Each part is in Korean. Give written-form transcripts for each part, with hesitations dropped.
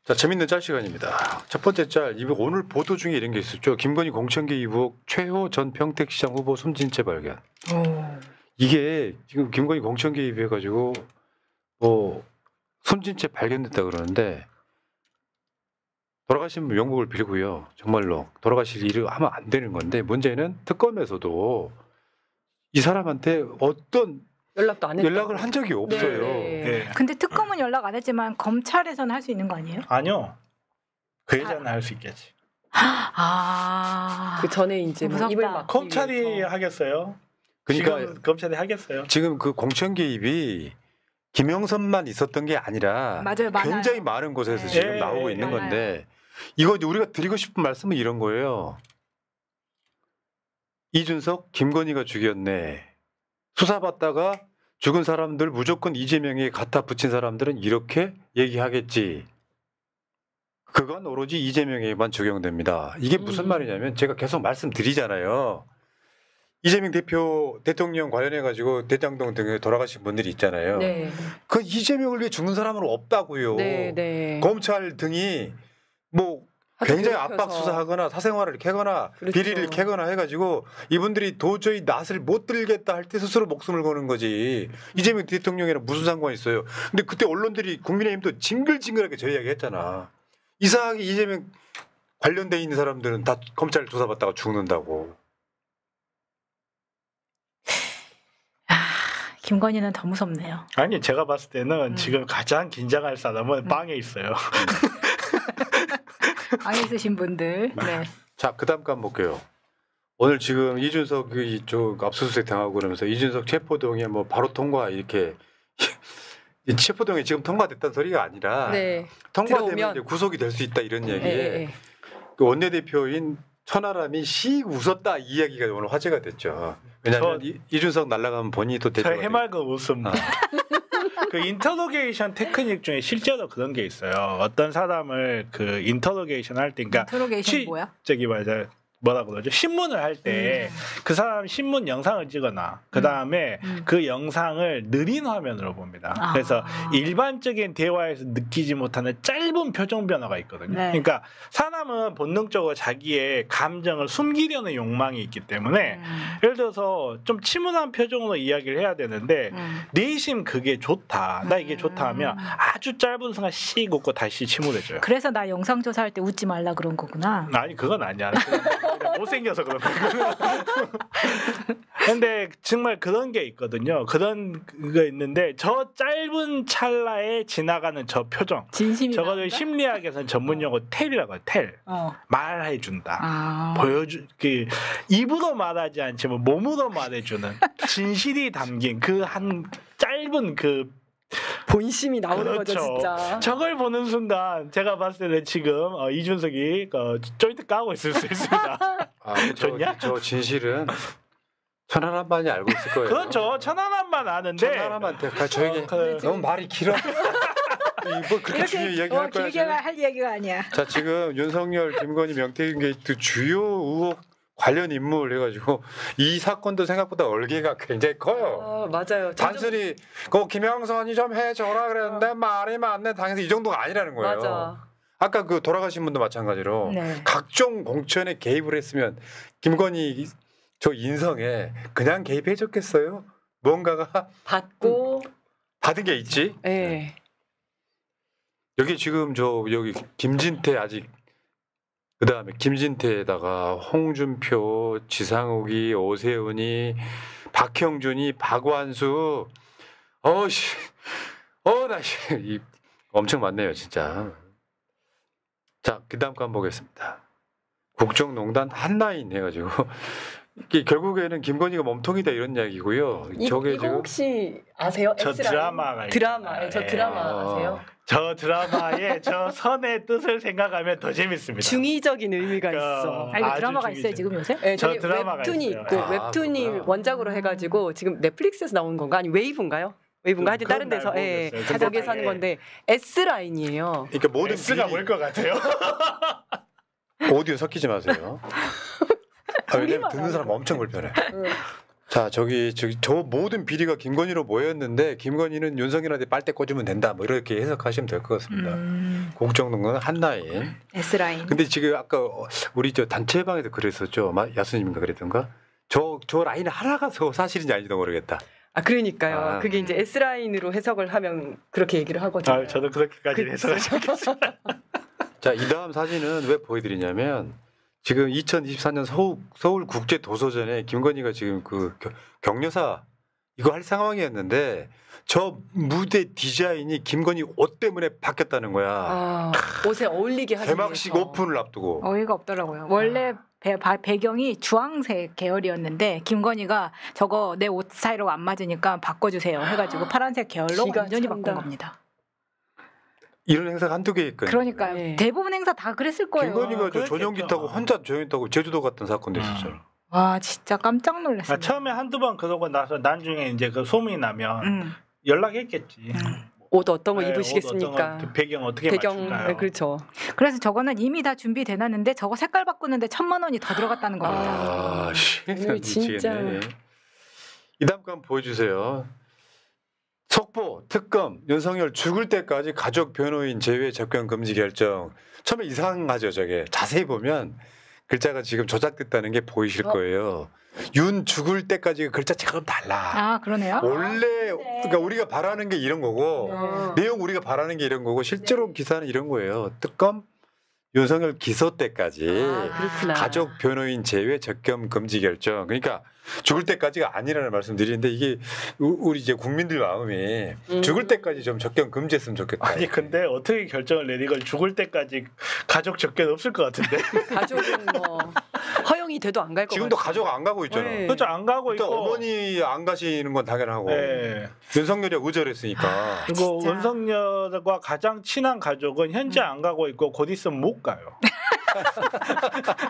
자, 재밌는 짤 시간입니다. 첫 번째 짤, 오늘 보도 중에 이런 게 있었죠. 김건희 공천계 의혹 최호 전 평택시장 후보 숨진 채 발견. 이게 지금 김건희 공천계 의혹해가지고 뭐 숨진 채 발견됐다 그러는데 돌아가신 분 명복을 빌고요. 정말로 돌아가실 일을 하면 안 되는 건데 문제는 특검에서도 이 사람한테 어떤 연락도 안 연락을 한 적이 없어요. 네. 근데 특검은 연락 안 했지만 검찰에서는 할 수 있는 거 아니에요? 아니요. 그 여자는 할 수 있겠지. 아. 그 전에 이제 뭐 무섭다. 입을 막기 검찰이 위해서. 하겠어요. 그러니까 지금 검찰이 하겠어요. 지금 그 공천 개입이 김영선만 있었던 게 아니라 맞아요, 많아요. 굉장히 많은 곳에서 네. 지금 예, 나오고 있는 많아요. 건데 이거 이제 우리가 드리고 싶은 말씀은 이런 거예요. 이준석, 김건희가 죽였네. 수사받다가 죽은 사람들 무조건 이재명에 갖다 붙인 사람들은 이렇게 얘기하겠지. 그건 오로지 이재명에만 적용됩니다. 이게 무슨 말이냐면 제가 계속 말씀드리잖아요. 이재명 대통령 관련해가지고 대장동 등에 돌아가신 분들이 있잖아요. 네. 그 이재명을 위해 죽는 사람은 없다고요. 네, 네. 검찰 등이 뭐 하도 굉장히 괴롭혀서. 압박 수사하거나 사생활을 캐거나 그렇죠. 비리를 캐거나 해가지고 이분들이 도저히 낯을 못 들겠다 할 때 스스로 목숨을 거는 거지. 이재명 대통령이랑 무슨 상관이 있어요. 근데 그때 언론들이 국민의힘도 징글징글하게 저 이야기 했잖아. 이상하게 이재명 관련돼 있는 사람들은 다 검찰 조사받다가 죽는다고. 김건희는 더 무섭네요. 아니 제가 봤을 때는 지금 가장 긴장할 사람은 빵에 있어요. 방에 있으신 분들. 네. 자, 그다음 거 한번 볼게요. 오늘 지금 이준석이 쪽 압수수색 당하고 그러면서 이준석 체포동에 뭐 바로 통과 이렇게 이 체포동에 지금 통과됐다는 소리가 아니라 네. 통과되면 들어오면. 이제 구속이 될 수 있다 이런 얘기에 예. 그 원내대표인 천하람이 씩 웃었다 이 이야기가 오늘 화제가 됐죠. 왜냐하면 이준석 날아가면 본인이 또 저 대표가 해맑은 웃음. 그 인터로게이션 테크닉 중에 실제로 그런 게 있어요. 어떤 사람을 그 인터로게이션 할 때, 그러니까 인터로게이션이 뭐야? 저기 맞아. 뭐라 그러죠? 신문을 할 때 그 사람 신문 영상을 찍거나 그 다음에 그 영상을 느린 화면으로 봅니다. 아. 그래서 일반적인 대화에서 느끼지 못하는 짧은 표정 변화가 있거든요. 네. 그러니까 사람은 본능적으로 자기의 감정을 숨기려는 욕망이 있기 때문에 예를 들어서 좀 침울한 표정으로 이야기를 해야 되는데 내심 그게 좋다. 나 이게 좋다 하면 아주 짧은 순간 씩 웃고 다시 침울해져요. 그래서 나 영상 조사할 때 웃지 말라 그런 거구나. 아니 그건 아니야. 그냥 못생겨서 그런 거야. 근데 정말 그런 게 있거든요. 그런 거 있는데 저 짧은 찰나에 지나가는 저 표정. 진심이 저거를 나온다? 심리학에서는 전문 용어 텔이라고 해요. 텔. 말해준다. 아. 그 입으로 말하지 않지만 몸으로 말해주는 진실이 담긴 그 한 짧은 그 본심이 나오는 그렇죠. 거죠, 진짜. 저걸 보는 순간 제가 봤을 때는 지금 이준석이 조인트 까고 있을 수 있습니다. 좋냐? 저 진실은 천하람만이 알고 있을 거예요. 그렇죠. 천하람만 아는데 천하람한테 저 얘기 너무 말이 길어. 뭐 그렇게 중요한 이야기 할 거야. 길게 지금? 할 얘기가 아니야. 자, 지금 윤석열, 김건희, 명태균 게이트 주요 의혹 관련 인물 해가지고 이 사건도 생각보다 얼개가 굉장히 커요. 맞아요. 단순히 그 김영선이 좀 해줘라 그랬는데 말이 많네. 당연히 이 정도가 아니라는 거예요. 맞아. 아까 그 돌아가신 분도 마찬가지로 네. 각종 공천에 개입을 했으면 김건희 저 인성에 그냥 개입해줬겠어요? 뭔가가 받고 받은 게 있지. 예. 여기 지금 여기 김진태 아직 그다음에 김진태에다가 홍준표, 지상욱이, 오세훈이, 박형준이, 박완수, 이 엄청 많네요, 진짜. 자, 그다음 거 한번 보겠습니다. 국정농단 한라인 해가지고 이게 결국에는 김건희가 몸통이다 이런 이야기고요. 저게 이거 지금 혹시 아세요? 저 S라인? 드라마가 드라마. 있잖아요. 저 드라마 아세요? 저 드라마의 저 선의 뜻을 생각하면 더 재밌습니다. 중의적인 의미가 있어. 아, 이거 아주 드라마가 중요해요. 있어요 지금 요새? 네, 저 저기 드라마가 웹툰이 있어요. 있고 아, 웹툰이 그렇구나. 원작으로 해가지고 지금 넷플릭스에서 나온 건가 아니 웨이브인가요? 웨이브인가 하여튼 다른 그건 데서 잘 예, 모르겠어요. 거기에서 하는 건데 S 라인이에요. 그러니까 모든 S가 뭘 것 같아요? 오디오 섞이지 마세요. 왜냐면 듣는 사람 엄청 불편해. 자, 저 모든 비리가 김건희로 모였는데 김건희는 윤석열한테 빨대 꽂으면 된다. 뭐 이렇게 해석하시면 될 것 같습니다. 국정농단은 한라인. S라인. 근데 지금 아까 우리 저 단체방에서 그랬었죠. 야수님인가 그랬던가? 저 라인 하나가 사실인지 아닌지도 모르겠다. 아 그러니까요. 아. 그게 이제 S 라인으로 해석을 하면 그렇게 얘기를 하거든요. 아, 저도 그렇게까지 그- 해석을 하겠습니다. 자, 이 다음 사진은 왜 보여드리냐면 지금 2024년 서울 국제 도서전에 김건희가 지금 그 격려사 이거 할 상황이었는데 저 무대 디자인이 김건희 옷 때문에 바뀌었다는 거야. 아, 옷에 어울리게 하기 개막식 위해서. 오픈을 앞두고. 어이가 없더라고요. 원래 배경이 주황색 계열이었는데 김건희가 저거 내 옷 스타일하고 안 맞으니까 바꿔주세요 해가지고 파란색 계열로 기가 완전히 찬다. 바꾼 겁니다. 이런 행사가 한두 개 있거든요. 그러니까요. 네. 대부분 행사 다 그랬을 거예요. 김건희가 저 그랬겠죠. 전용기 타고 혼자 전용기 타고 제주도 갔던 사건도 있었잖아. 와 진짜 깜짝 놀랐어요. 아, 처음에 한두 번 그러고 나서 나중에 이제 그 소문이 나면 연락했겠지. 옷 어떤 거 네, 입으시겠습니까? 옷 어떤 거, 배경 어떻게 맞출까요? 네, 그렇죠. 그래서 저거는 이미 다 준비돼놨는데 저거 색깔 바꾸는데 1,000만 원이 더 들어갔다는 겁니다. 아, 오늘 진짜. 미치겠네. 이 다음 거 한번 보여주세요. 속보, 특검, 윤석열 죽을 때까지 가족 변호인 제외 접견 금지 결정. 처음에 이상하죠, 저게. 자세히 보면 글자가 지금 조작됐다는 게 보이실 거예요. 윤 죽을 때까지 글자체가 좀 달라. 아 그러네요. 원래 그러니까 우리가 바라는 게 이런 거고 내용 우리가 바라는 게 이런 거고 실제로 기사는 이런 거예요. 특검 윤석열 기소 때까지 그렇구나. 가족 변호인 제외 접견 금지 결정. 그러니까 죽을 때까지가 아니라는 말씀드리는데 이게 우리 이제 국민들 마음이 죽을 때까지 좀 접견 금지했으면 좋겠다. 아니 근데 어떻게 결정을 내리 걸 죽을 때까지 가족 접견 없을 것 같은데. 가족은 뭐 허용이 돼도 안 갈 것 같아요. 지금도 가족 안 가고 있잖아. 네. 그렇죠, 안 가고 일단 있고. 어머니 안 가시는 건 당연하고 네. 윤석열이 의절했으니까. 그리고 진짜. 윤석열과 가장 친한 가족은 현재 안 가고 있고 곧 있으면 못 가요.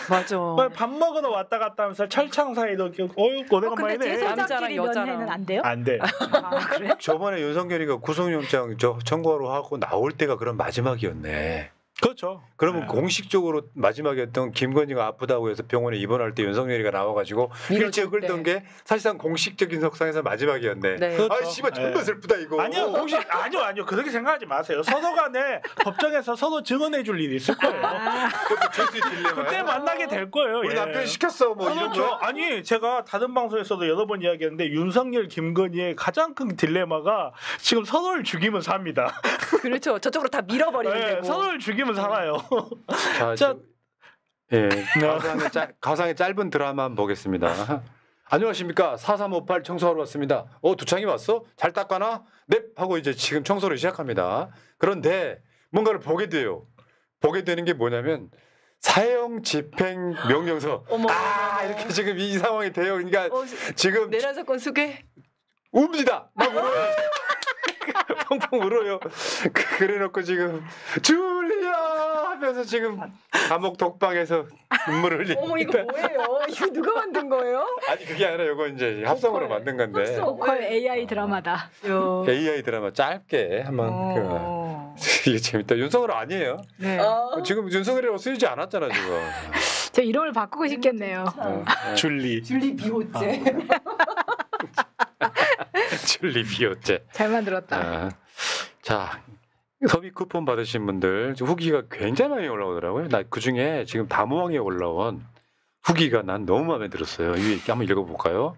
맞아. 밥 먹으러 왔다 갔다 하면서 철창 사이도 고생 근데 많이 해. 남자랑 제사장끼리 여자랑. 연애는 안 돼요? 안 돼. 아 그래? 저번에 윤석열이가 구속영장 청구하러 하고 나올 때가 그런 마지막이었네. 그렇죠. 그러면 네. 공식적으로 마지막이었던 김건희가 아프다고 해서 병원에 입원할 때 윤석열이가 나와가지고 밀어줄 휠체어 끌던 때. 게 사실상 공식적인 석상에서 마지막이었네. 네. 그렇죠. 아 씨발 존나 네. 슬프다 이거. 아니요, 공식 아니요 그렇게 생각하지 마세요. 서로 간에 법정에서 서로 증언해 줄 일이 있을 거예요. 그것도 제수의 딜레마야. 그때 만나게 될 거예요. 우리 예. 남편이 시켰어 뭐 이런 그렇죠. 거. 아니 제가 다른 방송에서도 여러 번 이야기했는데 윤석열, 김건희의 가장 큰 딜레마가 지금 서로를 죽이면 삽니다. 그렇죠. 저쪽으로 다 밀어버리면 네, 되고. 서로를 죽이면 살아요. 자, 자, 예, 가상의 짧은 드라마 한번 보겠습니다. 안녕하십니까 4358 청소하러 왔습니다. 두창이 왔어? 잘 닦아놔? 네 하고 이제 지금 청소를 시작합니다. 그런데 뭔가를 보게 돼요. 보게 되는 게 뭐냐면 사형 집행 명령서. 어머. 이렇게 지금 이 상황이 돼요. 그러니까 지금 내란 사건 수계. 웁니다. 막 울어요. 펑펑 울어요. 그래놓고 지금 줄리아 하면서 지금 감옥 독방에서 눈물을 흘리고. 어머 이거 뭐예요? 이거 누가 만든 거예요? 아니 그게 아니라 이거 이제 합성으로 만든 건데 보컬 AI 드라마다. AI 드라마 짧게 한번 이게 재밌다. 윤석열 아니에요. 네. 지금 윤석열이라고 쓰이지 않았잖아 지금. 저 이름을 바꾸고 싶겠네요. 줄리. 줄리 비호째. 줄리 비오째. 잘 만들었다. 자 소비 쿠폰 받으신 분들 후기가 굉장히 많이 올라오더라고요. 나 그 중에 지금 다모왕에 올라온 후기가 난 너무 마음에 들었어요. 위에 한번 읽어볼까요?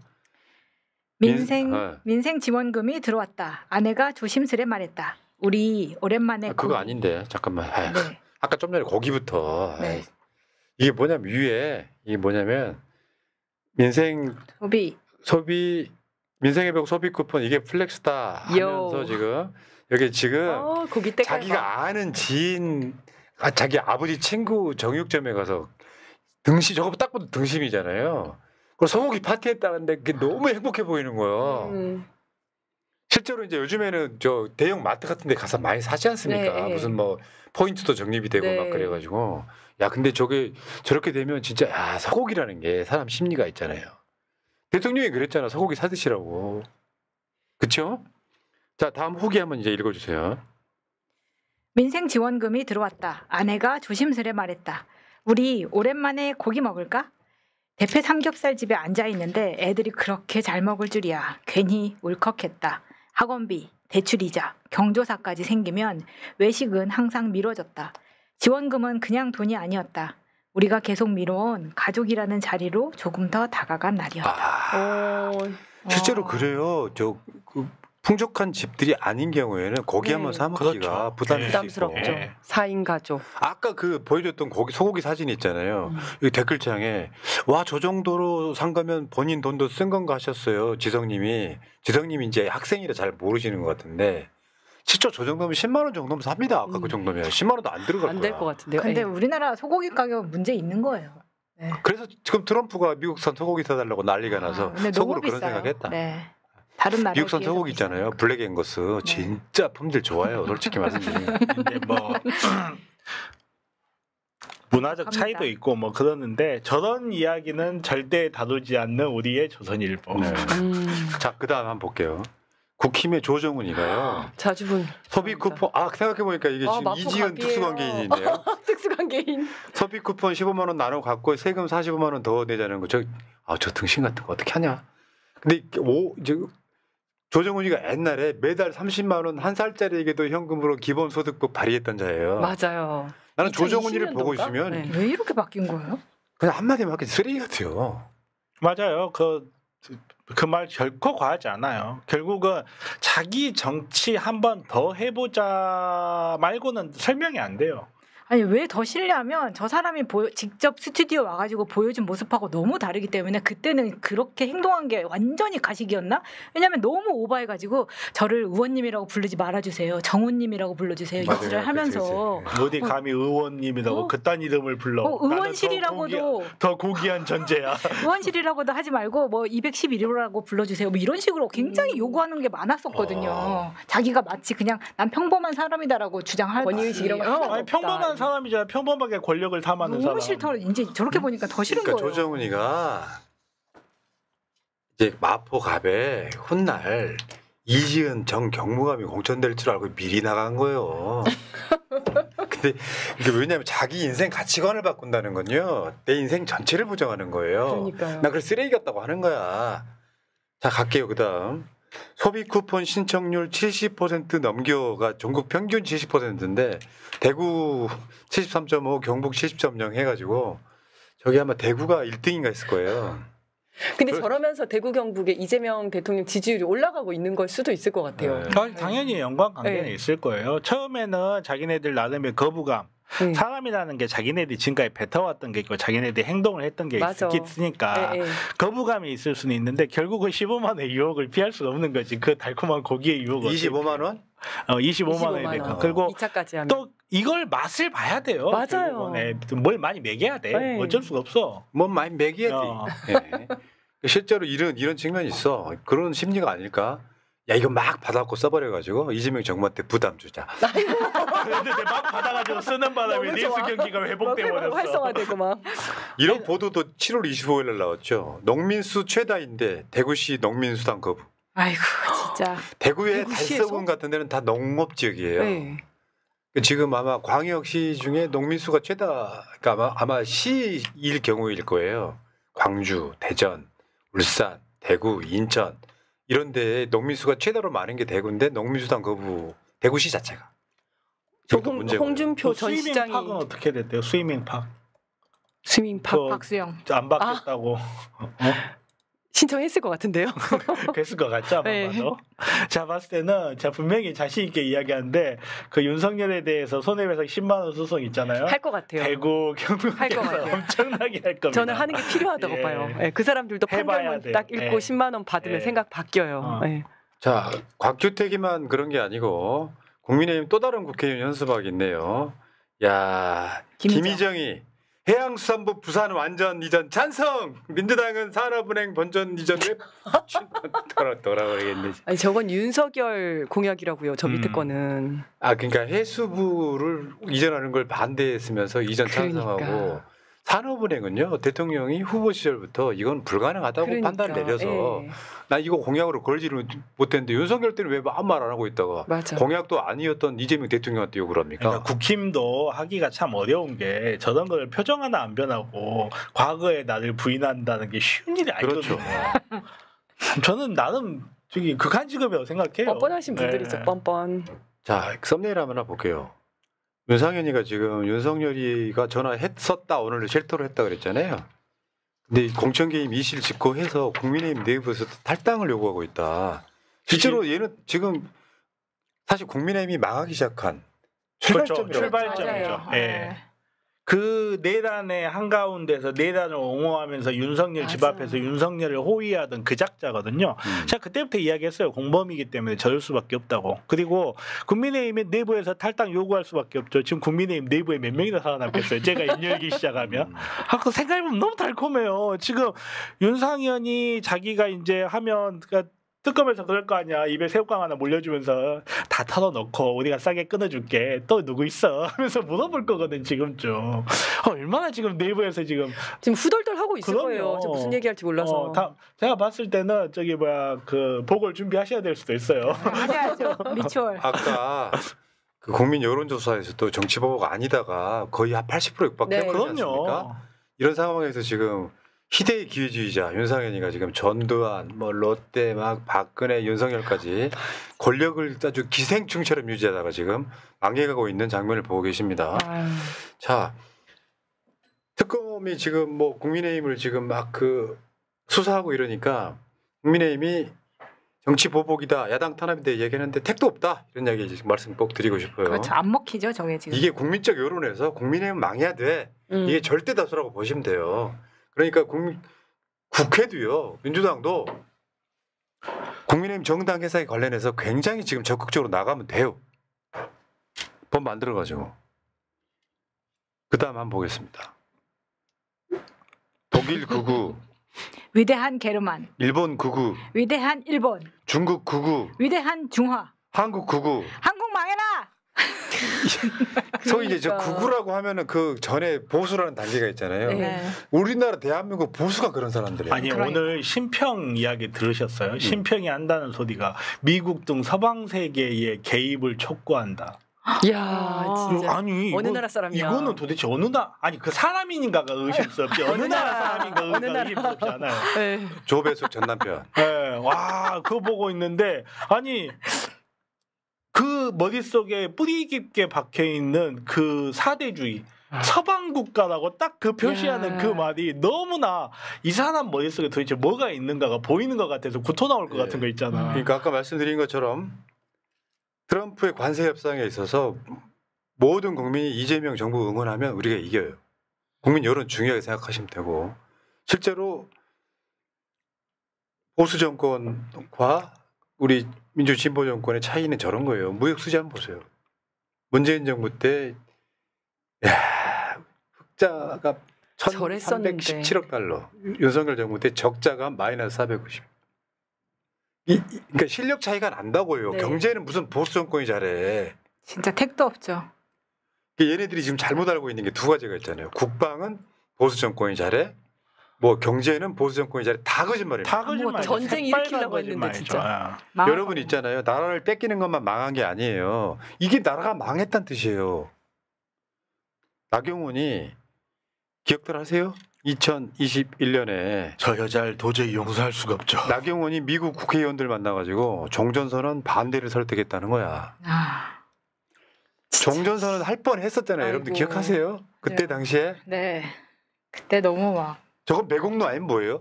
민생 지원금이 들어왔다. 아내가 조심스레 말했다. 우리 오랜만에 그거 아닌데 잠깐만. 네. 아까 좀 전에 거기부터. 네. 이게 뭐냐면 위에 이게 뭐냐면 민생 소비 민생의 벽 소비 쿠폰 이게 플렉스다 하면서 지금 여기 지금 고기 때깔 자기가 아는 지인 자기 아버지 친구 정육점에 가서 등심 저거 딱 봐도 등심이잖아요. 그 소고기 파티했다는데 그게 너무 행복해 보이는 거예요. 실제로 이제 요즘에는 저 대형 마트 같은 데 가서 많이 사지 않습니까? 네. 무슨 뭐 포인트도 적립이 되고 네. 막 그래가지고 야 근데 저게 저렇게 되면 진짜 야 소고기라는 게 사람 심리가 있잖아요. 대통령이 그랬잖아 소고기 사드시라고. 그쵸? 자 다음 후기 한번 이제 읽어주세요. 민생 지원금이 들어왔다. 아내가 조심스레 말했다. 우리 오랜만에 고기 먹을까? 대패 삼겹살 집에 앉아 있는데 애들이 그렇게 잘 먹을 줄이야. 괜히 울컥했다. 학원비, 대출이자, 경조사까지 생기면 외식은 항상 미뤄졌다. 지원금은 그냥 돈이 아니었다. 우리가 계속 미뤄온 가족이라는 자리로 조금 더 다가간 날이었다. 아, 어, 실제로 그래요. 그 풍족한 집들이 아닌 경우에는 고기 네. 한번 사 먹기가 그렇죠. 부담일 수 있고. 부담스럽죠. 예. 4인 가족. 아까 그 보여줬던 소고기 사진 있잖아요. 여기 댓글창에 와 저 정도로 산 거면 본인 돈도 쓴 건가 하셨어요. 지성님이 이제 학생이라 잘 모르시는 것 같은데 실제 저 정도면 10만 원 정도면 삽니다. 아까 그 정도면 10만 원도 안 들어갈 안 거야. 될 것 같은데요. 근데 예. 우리나라 소고기 가격 문제 있는 거예요. 네. 그래서 지금 트럼프가 미국산 소고기 사달라고 난리가 나서 근데 속으로 너무 그런 비싸요. 생각했다. 네. 다른 나라 미국산 소고기 있잖아요. 블랙 앵거스 진짜 품질 좋아요. 솔직히 말씀드리면. 근데 뭐 문화적 차이도 있고 뭐 그러는데 저런 이야기는 절대 다루지 않는 우리의 조선일보. 네. 음, 자 그다음 한번 볼게요. 국힘의 조정훈이가요. 자주분. 소비 쿠폰 생각해 보니까 이게 아, 지금 마포 이지은 갑이에요. 특수관계인인데요. 특수관계인. 소비 쿠폰 15만 원 나눠 갖고 세금 45만 원 더 내자는 거. 저 등신 같은 거 어떻게 하냐? 근데 이제 조정훈이가 옛날에 매달 30만 원 한 살짜리에게도 현금으로 기본소득법 발의했던 자예요. 맞아요. 나는 조정훈이를 2020년도인가? 보고 있으면 네. 왜 이렇게 바뀐 거예요? 그냥 한마디만 하기 쓰레기 같아요. 맞아요. 그 말 결코 과하지 않아요. 결국은 자기 정치 한 번 더 해보자 말고는 설명이 안 돼요. 아니 왜 더 싫냐면 저 사람이 직접 스튜디오 와가지고 보여준 모습하고 너무 다르기 때문에 그때는 그렇게 행동한 게 완전히 가식이었나? 왜냐면 너무 오버해가지고 저를 의원님이라고 부르지 말아주세요. 정훈님이라고 불러주세요. 맞아요. 이지를 하면서 어디 감히 의원님이라고 그딴 이름을 불러. 의원실이라고도 더 고귀한 존재야. 의원실이라고도 하지 말고 뭐 211호라고 불러주세요. 뭐 이런 식으로 굉장히 요구하는 게 많았었거든요. 자기가 마치 그냥 난 평범한 사람이다라고 주장할 권위의식 이런 거 아니, 평범한 사람이잖아. 평범하게 권력을 탐하는 사람. 너무 싫다. 이제 저렇게 보니까 더 싫은 그러니까 거예요. 조정훈이가 이제 마포갑에 훗날 이지은 정 경무감이 공천될 줄 알고 미리 나간 거예요. 근데 이게 왜냐하면 자기 인생 가치관을 바꾼다는 건요. 내 인생 전체를 부정하는 거예요. 그러니까요. 나 그걸 쓰레기 같다고 하는 거야. 자 갈게요. 그다음 소비 쿠폰 신청률 70% 넘겨가 전국 평균 70%인데 대구 73.5, 경북 70.0 해가지고 저기 아마 대구가 1등인가 했을 거예요. 근데 저러면서 대구 경북의 이재명 대통령 지지율이 올라가고 있는 걸 수도 있을 것 같아요. 네. 당연히 연관관계는 네. 있을 거예요. 처음에는 자기네들 나름의 거부감. 네. 사람이라는 게 자기네들이 지금까지 뱉어왔던 게 있고 자기네들이 행동을 했던 게 맞아. 있으니까 네, 네. 거부감이 있을 수는 있는데 결국은 15만 원의 유혹을 피할 수 없는 거지. 그 달콤한 고기의 유혹을. 25만 원? 25만 25만 원이니까. 원. 그리고 2차까지 하면. 또 이걸 맛을 봐야 돼요. 맞아요. 결국은. 뭘 많이 먹여야 돼. 네. 어쩔 수가 없어. 뭐 많이 먹여야지. 어. 예. 실제로 이런 측면이 있어. 그런 심리가 아닐까? 야 이거 막 받아갖고 써버려가지고 이재명 정부한테 부담 주자. 그런데 막 받아가지고 쓰는 바람에 너무 내수 좋아. 경기가 회복돼 버렸어. 활성화되고 막. 이런 보도도 7월 25일 날 나왔죠. 농민수 최다인데 대구시 농민수당 거부. 아이고 진짜. 대구의 대구시에서? 달서군 같은 데는 다 농업 지역이에요. 네. 지금 아마 광역시 중에 농민수가 최다, 그러니까 아마 시일 경우일 거예요. 광주, 대전, 울산, 대구, 인천 이런 데에 농민수가 최다로 많은 게 대구인데 농민수당 거부 대구시 자체가. 이것도 문제고요. 홍준표 전 시장이 스위밍팍은 어떻게 됐대요? 스위밍팍. 스밍팍 그 박수영. 안 받겠다고 신청했을 것 같은데요. 그랬을 것 같죠? 아마 네. 봐도. 자 봤을 때는 제가 분명히 자신 있게 이야기하는데 그 윤석열에 대해서 손해배상 10만 원 소송 있잖아요. 할 것 같아요. 대구 할 것 경북에서 같아요. 엄청나게 할 겁니다. 저는 하는 게 필요하다고 예. 봐요. 예, 그 사람들도 해봐야 판결문 돼. 딱 읽고 예. 10만 원 받으면 예. 생각 바뀌어요. 어. 예. 자, 곽규택이만 그런 게 아니고 국민의힘 또 다른 국회의원 현수막 있네요. 야, 김희정이 해양수산부 부산 완전 이전 찬성. 민주당은 산업은행 본전 이전 왜 돌아버리겠네. 아니 저건 윤석열 공약이라고요. 저 밑에 거는. 아, 그러니까 해수부를 이전하는 걸 반대했으면서 이전 찬성하고 그러니까. 산업은행은요 대통령이 후보 시절부터 이건 불가능하다고 그러니까, 판단을 내려서 예. 나 이거 공약으로 걸지를 못했는데 윤석열 때는 왜 아무 말 안 하고 있다가 맞아. 공약도 아니었던 이재명 대통령한테 욕을 합니까? 그러니까 국힘도 하기가 참 어려운 게 저런 걸 표정 하나 안 변하고 과거에 나를 부인한다는 게 쉬운 일이 아니거든요. 그렇죠. 저는 나름 저기 극한 직업이라고 생각해요. 뻔뻔하신 분들이죠. 네. 뻔뻔. 자 썸네일 한번 볼게요. 윤상현이가 지금 윤석열이가 전화했었다 오늘 쉘터로 했다 그랬잖아요. 근데 이 공천 개입 이실 직고해서 국민의힘 내부에서 탈당을 요구하고 있다. 실제로 얘는 지금 사실 국민의힘이 망하기 시작한 그렇죠. 출발점이라고. 출발점이죠. 맞아요. 예. 그 내란의 한가운데서 내란을 옹호하면서 윤석열 집 맞아. 앞에서 윤석열을 호위하던 그 작자거든요. 제가 그때부터 이야기했어요. 공범이기 때문에 저럴 수밖에 없다고. 그리고 국민의힘의 내부에서 탈당 요구할 수밖에 없죠. 지금 국민의힘 내부에 몇 명이나 살아남겠어요. 제가 인열기 시작하면. 그 생각해보면 너무 달콤해요. 지금 윤상현이 자기가 이제 하면 그러니까 특검에서 그럴 거 아니야. 입에 새우깡 하나 몰려주면서 다 털어놓고 우리가 싸게 끊어줄게. 또 누구 있어? 하면서 물어볼 거거든 지금쯤. 얼마나 지금 내부에서 지금 후덜덜 하고 있을 그럼요. 거예요. 저 무슨 얘기할지 몰라서. 제가 봤을 때는 저기 뭐야 그 보궐 준비하셔야 될 수도 있어요. 하셔야죠. 미추홀. 아까 그 국민 여론조사에서도 정치 보고가 아니다가 거의 한 80% 육박해 네. 버리지 않습니까? 그럼요. 이런 상황에서 지금 희대의 기회주의자 윤상현이가 지금 전두환, 뭐 롯데, 막 박근혜, 윤석열까지 권력을 아주 기생충처럼 유지하다가 지금 망해가고 있는 장면을 보고 계십니다. 아유. 자, 특검이 지금 뭐 국민의힘을 지금 막 그 수사하고 이러니까 국민의힘이 정치 보복이다, 야당 탄압인데 얘기하는데 택도 없다 이런 이야기 지금 말씀 꼭 드리고 싶어요. 그렇죠. 안 먹히죠, 저게 지금. 이게 국민적 여론에서 국민의힘 망해야 돼. 이게 절대 다수라고 보시면 돼요. 그러니까 국회도요, 민주당도 국민의힘 정당 해산에 관련해서 굉장히 지금 적극적으로 나가면 돼요. 법 만들어가지고. 그 다음 한번 보겠습니다. 독일 극우, 위대한 게르만, 일본 극우, 위대한 일본, 중국 극우, 위대한 중화, 한국 극우. 한국 망해라. 소위 이제 저 그러니까. 극우라고 하면은 그 전에 보수라는 단계가 있잖아요. 네. 우리나라 대한민국 보수가 그런 사람들이에요. 아니 그러니까. 오늘 신평 이야기 들으셨어요? 신평이 한다는 소리가 미국 등 서방 세계의 개입을 촉구한다. 이야, 진짜. 아니 어느 나라 사람이야? 이거는 도대체 어느 나 아니 그 사람인가가 의심스럽지 어느 나라 사람인가 어느 나라. 의심스럽지 않아요. 네. 조배숙 전 남편. 네, 와 그거 보고 있는데 아니 그 머릿속에 뿌리 깊게 박혀 있는 그 사대주의 서방 국가라고 딱 그 표시하는 야. 그 말이 너무나 이 사람 머릿속에 도대체 뭐가 있는가가 보이는 것 같아서 구토 나올 것 예. 같은 거 있잖아. 그러니까 아까 말씀드린 것처럼 트럼프의 관세 협상에 있어서 모든 국민이 이재명 정부 응원하면 우리가 이겨요. 국민 여론 중요하게 생각하시면 되고 실제로 보수 정권과 우리 민주 진보 정권의 차이는 저런 거예요. 무역 수지 한번 보세요. 문재인 정부 때 흑자가 저랬었는데. 1,317억 달러. 윤석열 정부 때 적자가 마이너스 490. 그러니까 실력 차이가 난다고요. 네. 경제는 무슨 보수 정권이 잘해. 진짜 택도 없죠. 얘네들이 지금 잘못 알고 있는 게 두 가지가 있잖아요. 국방은 보수 정권이 잘해. 뭐 경제는 보수 정권이 잘해. 다 거짓말이에요. 다 거짓말. 전쟁 일으키려고 했는데, 진짜. 여러분 있잖아요. 나라를 뺏기는 것만 망한 게 아니에요. 이게 나라가 망했다는 뜻이에요. 나경원이 기억들 하세요? 2021년에 저 여자를 도저히 용서할 수가 없죠. 나경원이 미국 국회의원들 만나가지고 종전선언 반대를 설득했다는 거야. 아, 종전선언 할 뻔했었잖아요. 여러분들 아이고. 기억하세요? 그때 네. 당시에 네. 그때 너무 막 저건 매국노 아니면 뭐예요?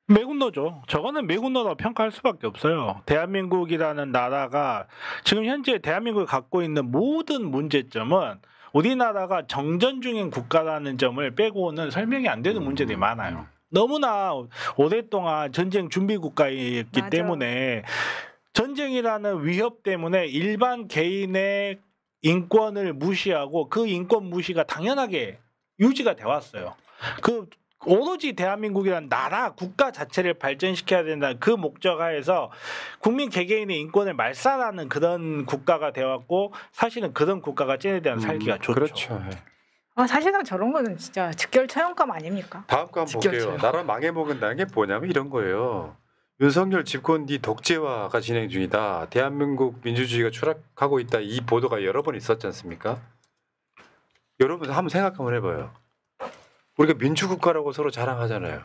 매국노죠. 저거는 매국노라고 평가할 수밖에 없어요. 대한민국이라는 나라가 지금 현재 대한민국이 갖고 있는 모든 문제점은 우리나라가 정전 중인 국가라는 점을 빼고는 설명이 안 되는 문제들이 많아요. 너무나 오랫동안 전쟁 준비 국가였기 맞아. 때문에 전쟁이라는 위협 때문에 일반 개인의 인권을 무시하고 그 인권 무시가 당연하게 유지가 돼 왔어요. 그 오로지 대한민국이라는 나라 국가 자체를 발전시켜야 된다 그 목적하에서 국민 개개인의 인권을 말살하는 그런 국가가 되었고 사실은 그런 국가가 쟤네들한 살기가 좋죠. 그렇죠. 사실상 저런 거는 진짜 즉결 처형감 아닙니까? 다음 거 한번 볼게요. 직결처요. 나라 망해먹은다는 게 뭐냐면 이런 거예요. 윤석열 집권뒤 독재화가 진행 중이다. 대한민국 민주주의가 추락하고 있다. 이 보도가 여러 번 있었지 않습니까? 여러분 한번 생각 한번 해봐요. 우리가 민주국가라고 서로 자랑하잖아요.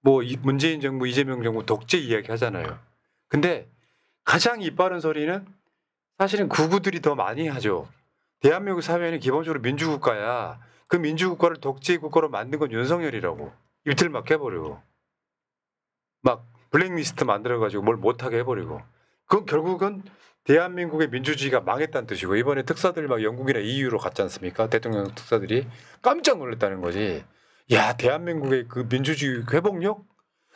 뭐 문재인 정부, 이재명 정부 독재 이야기 하잖아요. 근데 가장 이빠른 소리는 사실은 구구들이 더 많이 하죠. 대한민국 사회는 기본적으로 민주국가야. 그 민주국가를 독재국가로 만든 건 윤석열이라고. 입틀 막 해버리고. 막 블랙리스트 만들어가지고 뭘 못하게 해버리고. 그건 결국은 대한민국의 민주주의가 망했다는 뜻이고 이번에 특사들 막 영국이나 EU로 갔지 않습니까? 대통령 특사들이 깜짝 놀랐다는 거지. 야, 대한민국의 그 민주주의 회복력?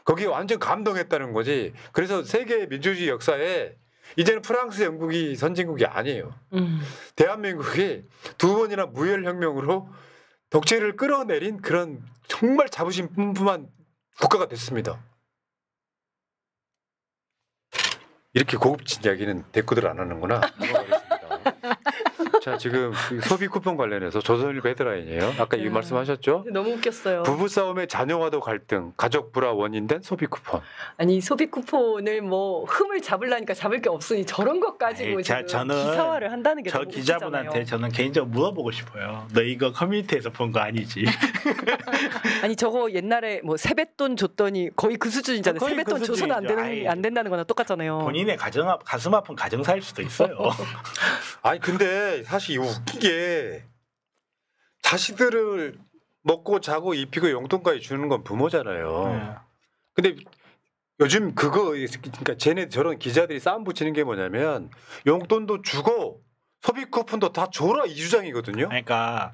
거기에 완전 감동했다는 거지. 그래서 세계 민주주의 역사에 이제는 프랑스, 영국이 선진국이 아니에요. 대한민국이 두 번이나 무혈혁명으로 독재를 끌어내린 그런 정말 자부심 뿜뿜한 국가가 됐습니다. 이렇게 고급진 이야기는 대꾸들 안 하는구나. 넘어가겠습니다. 자, 지금 그 소비 쿠폰 관련해서 조선일보 헤드라인이에요. 아까 이 말씀하셨죠? 너무 웃겼어요. 부부싸움의 자녀와도 갈등, 가족 불화 원인된 소비 쿠폰. 아니 소비 쿠폰을 뭐 흠을 잡으려니까 잡을 게 없으니 저런 것 가지고 에이, 지금 저는 기사화를 한다는 게 저 너무 기자분한테 웃기잖아요. 저는 개인적으로 물어보고 싶어요. 너 이거 커뮤니티에서 본 거 아니지? 아니 저거 옛날에 뭐 세뱃돈 줬더니 거의 그 수준이잖아요. 거의 세뱃돈 그 줘서는 수준이죠. 아이. 안 된다는 거나 똑같잖아요. 본인의 가슴 아픈 가정사일 수도 있어요. 아니 근데 사실 이거 웃긴 게 자식들을 먹고 자고 입히고 용돈까지 주는 건 부모잖아요. 네. 근데 요즘 그러니까 쟤네 저런 기자들이 싸움 붙이는 게 뭐냐면 용돈도 주고 소비 쿠폰도 다 줘라 이 주장이거든요. 그러니까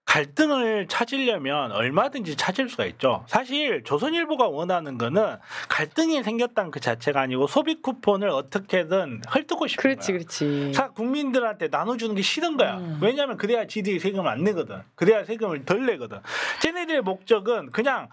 갈등을 찾으려면 얼마든지 찾을 수가 있죠. 사실 조선일보가 원하는 거는 갈등이 생겼다는 그 자체가 아니고 소비 쿠폰을 어떻게든 헐뜯고 싶은 그렇지 거야. 그렇지. 국민들한테 나눠주는 게 싫은 거야. 왜냐하면 그래야 지들이 세금을 안 내거든. 그래야 세금을 덜 내거든. 쟤네들의 목적은 그냥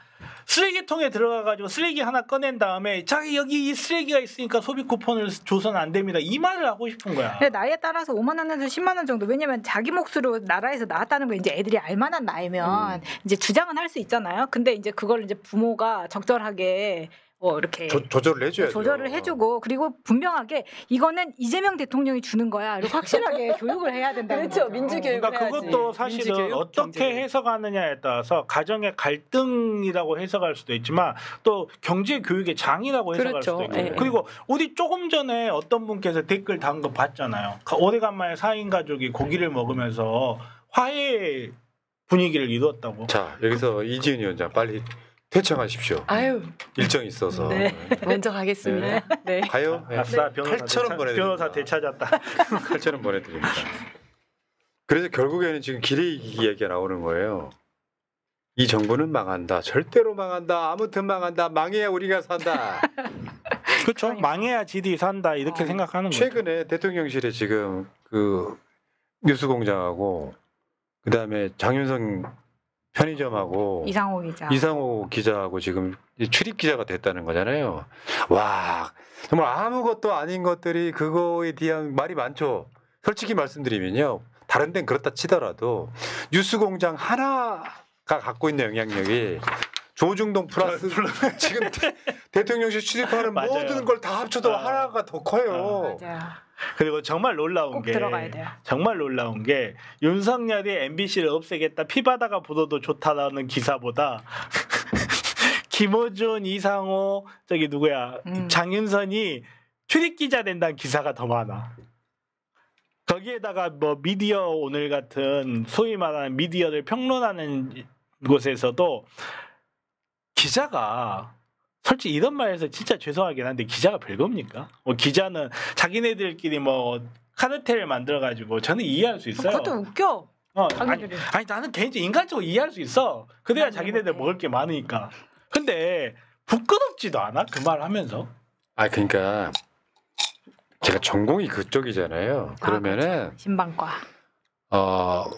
쓰레기통에 들어가가지고 쓰레기 하나 꺼낸 다음에 자기 여기 이 쓰레기가 있으니까 소비 쿠폰을 줘서는 안 됩니다. 이 말을 하고 싶은 거야. 근데 나이에 따라서 5만 원에서 10만 원 정도. 왜냐면 자기 몫으로 나라에서 나왔다는 거 이제 애들이 알만한 나이면 이제 주장은 할 수 있잖아요. 근데 이제 그걸 이제 부모가 적절하게 이렇게 조절을 해줘야죠. 조절을 해주고 그리고 분명하게 이거는 이재명 대통령이 주는 거야. 이렇게 확실하게 교육을 해야 된다는 그렇죠. 거죠. 민주교육. 그러니까 해야지. 그것도 사실은 민주교육, 어떻게 경제교육. 해석하느냐에 따라서 가정의 갈등이라고 해석할 수도 있지만 또 경제 교육의 장이라고 해석할 그렇죠. 수도 있고 예. 그리고 우리 조금 전에 어떤 분께서 댓글 단 거 봤잖아요. 오래간만에 4인 가족이 고기를 먹으면서 화해 분위기를 이루었다고. 자 여기서 이지은 위원장 빨리 퇴청하십시오. 아유 일정이 있어서. 네. 먼저 가겠습니다. 네. 가요? 네. 아싸 변호사 8,000원 보내드립니다. 변호사 되찾았다. 8,000원 보내드립니다. 그래서 결국에는 지금 기레이기 얘기가 나오는 거예요. 이 정부는 망한다. 절대로 망한다. 아무튼 망한다. 망해야 우리가 산다. 그렇죠. 망해야 지들이 산다 이렇게 생각하는 거죠. 최근에 대통령실에 지금 그 뉴스공장하고 그다음에 장윤성 편의점하고 이상호 기자. 이상호 기자하고 지금 출입 기자가 됐다는 거잖아요. 와 정말 아무것도 아닌 것들이 그거에 대한 말이 많죠. 솔직히 말씀드리면요. 다른 데는 그렇다 치더라도 뉴스공장 하나가 갖고 있는 영향력이 조중동 플러스 지금 대통령실 출입하는 맞아요. 모든 걸 다 합쳐도 하나가 더 커요. 맞아요. 그리고 정말 놀라운 꼭 게 들어가야 돼요. 정말 놀라운 게 윤석열이 MBC를 없애겠다 피바다가 보도도 좋다라는 기사보다 김어준, 이상호 저기 누구야 장윤선이 출입 기자 된다는 기사가 더 많아. 거기에다가 뭐 미디어 오늘 같은 소위 말하는 미디어를 평론하는 곳에서도 기자가 솔직히 이런 말해서 진짜 죄송하긴 한데 기자가 별겁니까? 기자는 자기네들끼리 뭐 카르텔을 만들어가지고 저는 이해할 수 있어요. 그것도 웃겨. 자기들이. 아니 나는 개인적으로 인간적으로 이해할 수 있어. 그래야 난 자기네들 이해못해. 먹을 게 많으니까. 근데 부끄럽지도 않아? 그 말 하면서? 아 그러니까 제가 전공이 그쪽이잖아요. 그러면은 신방과.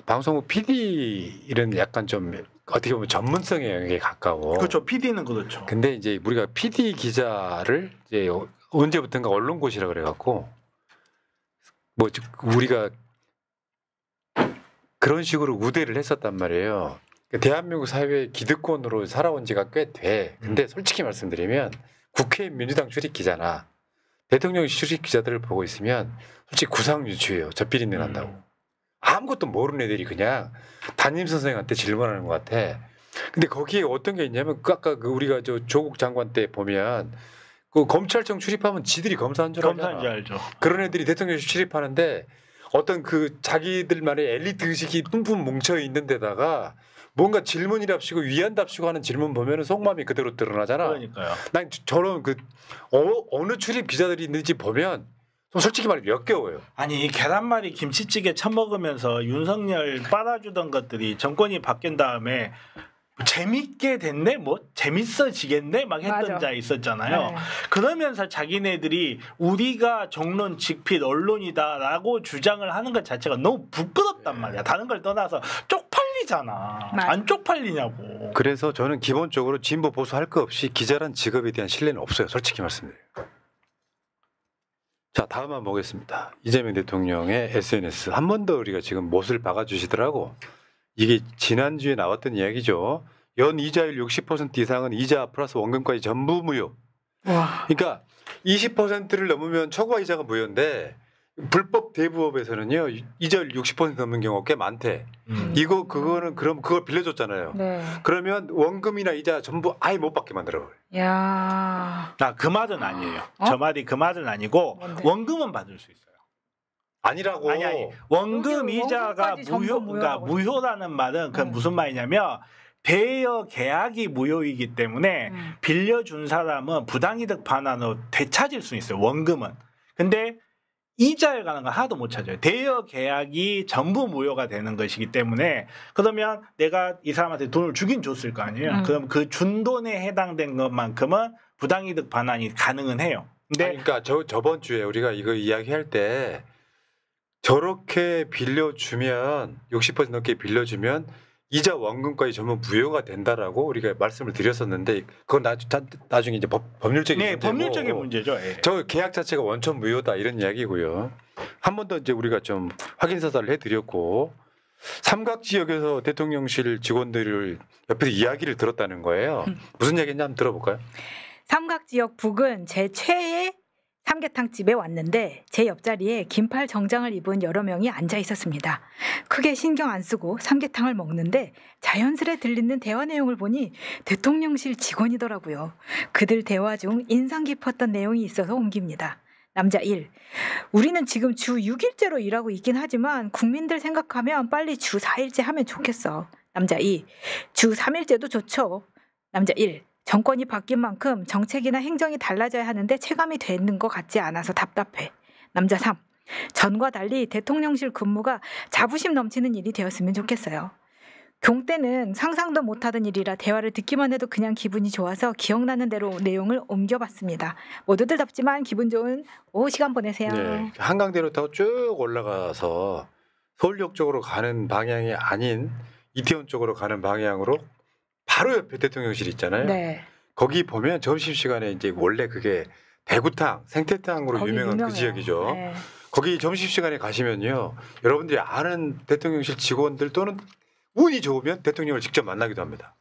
방송국 PD 일은 약간 좀 어떻게 보면 전문성의 영역에 가까워. 그렇죠. PD는 그렇죠. 근데 이제 우리가 PD 기자를 이제 언제부턴가 언론고시라 그래갖고 뭐 우리가 그런 식으로 우대를 했었단 말이에요. 대한민국 사회의 기득권으로 살아온 지가 꽤 돼. 근데 솔직히 말씀드리면 국회의원 민주당 출입 기자나 대통령 출입 기자들을 보고 있으면 솔직히 구상유추예요. 저 비린내 난다고. 아무것도 모르는 애들이 그냥 담임 선생한테 질문하는 것 같아. 근데 거기에 어떤 게 있냐면 아까 우리가 저 조국 장관 때 보면 그 검찰청 출입하면 지들이 검사한 줄 알잖아. 검사인 줄 알죠. 그런 애들이 대통령실 출입하는데 어떤 그 자기들만의 엘리트 의식이 뿜뿜 뭉쳐 있는 데다가 뭔가 질문이랍시고 위안답시고 하는 질문 보면은 속마음이 그대로 드러나잖아. 그러니까요. 난 저런 그 어느 출입 기자들이 있는지 보면 좀 솔직히 말해 역겨워요. 아니 계란말이 김치찌개 처먹으면서 윤석열 빨아주던 것들이 정권이 바뀐 다음에 재밌게 됐네? 뭐 재밌어지겠네? 막 했던 맞아. 자 있었잖아요. 네. 그러면서 자기네들이 우리가 정론 직필 언론이다라고 주장을 하는 것 자체가 너무 부끄럽단 말이야. 다른 걸 떠나서 쪽팔리잖아. 맞아. 안 쪽팔리냐고. 그래서 저는 기본적으로 진보 보수 할 거 없이 기자란 직업에 대한 신뢰는 없어요. 솔직히 말씀드려요. 자, 다음 한번 보겠습니다. 이재명 대통령의 SNS. 한 번 더 우리가 지금 못을 박아주시더라고. 이게 지난주에 나왔던 이야기죠. 연 이자율 60% 이상은 이자 플러스 원금까지 전부 무효. 와. 그러니까 20%를 넘으면 초과 이자가 무효인데 불법 대부업에서는요 이자율 60% 넘는 경우가 꽤 많대. 그거는 그럼 그걸 빌려줬잖아요. 네. 그러면 원금이나 이자 전부 아예 못 받게 만들어버려. 야. 그 말은 아니에요. 어? 저 말이 그 말은 아니고 뭔데? 원금은 받을 수 있어요. 아니라고. 아니 원금 여기 이자가 원금까지 전부 무효, 그러니까 무효라고 무효라는 말은 그 무슨 말이냐면 대여 계약이 무효이기 때문에 빌려준 사람은 부당이득 반환으로 되찾을 수 있어요. 원금은. 근데 이자에 관한 건 하나도 못 찾아요. 대여 계약이 전부 무효가 되는 것이기 때문에 그러면 내가 이 사람한테 돈을 주긴 줬을 거 아니에요. 그럼 그 준 돈에 해당된 것만큼은 부당이득 반환이 가능은 해요. 근데 아니, 그러니까 저번 주에 우리가 이거 이야기할 때 저렇게 빌려주면 60% 넘게 빌려주면 이자 원금까지 전부 무효가 된다라고 우리가 말씀을 드렸었는데 그건 나중에 이제 법률적인 네, 문제고 법률적인 문제죠. 예. 저 계약 자체가 원천 무효다 이런 이야기고요. 한 번 더 이제 우리가 좀 확인 사살을 해드렸고 삼각 지역에서 대통령실 직원들을 옆에서 이야기를 들었다는 거예요. 무슨 이야기인지 한번 들어볼까요? 삼각 지역 북은 제 최애 삼계탕 집에 왔는데 제 옆자리에 긴팔 정장을 입은 여러 명이 앉아 있었습니다. 크게 신경 안 쓰고 삼계탕을 먹는데 자연스레 들리는 대화 내용을 보니 대통령실 직원이더라고요. 그들 대화 중 인상 깊었던 내용이 있어서 옮깁니다. 남자 1. 우리는 지금 주 6일제로 일하고 있긴 하지만 국민들 생각하면 빨리 주 4일제 하면 좋겠어. 남자 2. 주 3일제도 좋죠. 남자 1. 정권이 바뀐 만큼 정책이나 행정이 달라져야 하는데 체감이 되는 것 같지 않아서 답답해. 남자 3. 전과 달리 대통령실 근무가 자부심 넘치는 일이 되었으면 좋겠어요. 경 때는 상상도 못하던 일이라 대화를 듣기만 해도 그냥 기분이 좋아서 기억나는 대로 내용을 옮겨봤습니다. 모두들 덥지만 기분 좋은 오후 시간 보내세요. 네, 한강대로 타고 쭉 올라가서 서울역 쪽으로 가는 방향이 아닌 이태원 쪽으로 가는 방향으로 바로 옆에 대통령실 있잖아요. 네. 거기 보면 점심시간에 이제 원래 그게 대구탕, 생태탕으로 거기 유명한 유명해요. 그 지역이죠. 네. 거기 점심시간에 가시면요. 여러분들이 아는 대통령실 직원들 또는 운이 좋으면 대통령을 직접 만나기도 합니다.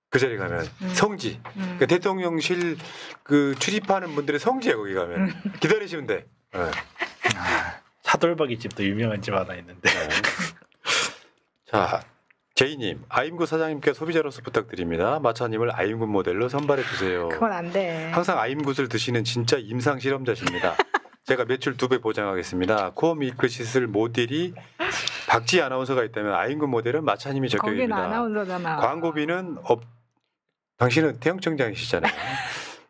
그 자리에 가면 성지. 그러니까 대통령실 그 출입하는 분들의 성지에 거기 가면 기다리시면 돼. 네. 차돌박이 집도 유명한 집 하나 있는데. 자, 제이님, 아임구 사장님께 소비자로서 부탁드립니다. 마차님을 아임굿 모델로 선발해 주세요. 그건 안 돼. 항상 아임굿을 드시는 진짜 임상 실험자십니다. 제가 매출 2배 보장하겠습니다. 코어 밀크시슬 모델이 박지 아나운서가 있다면 아임굿 모델은 마차님이 거긴 적격입니다. 아나운서잖아. 광고비는 당신은 태영청장이시잖아요.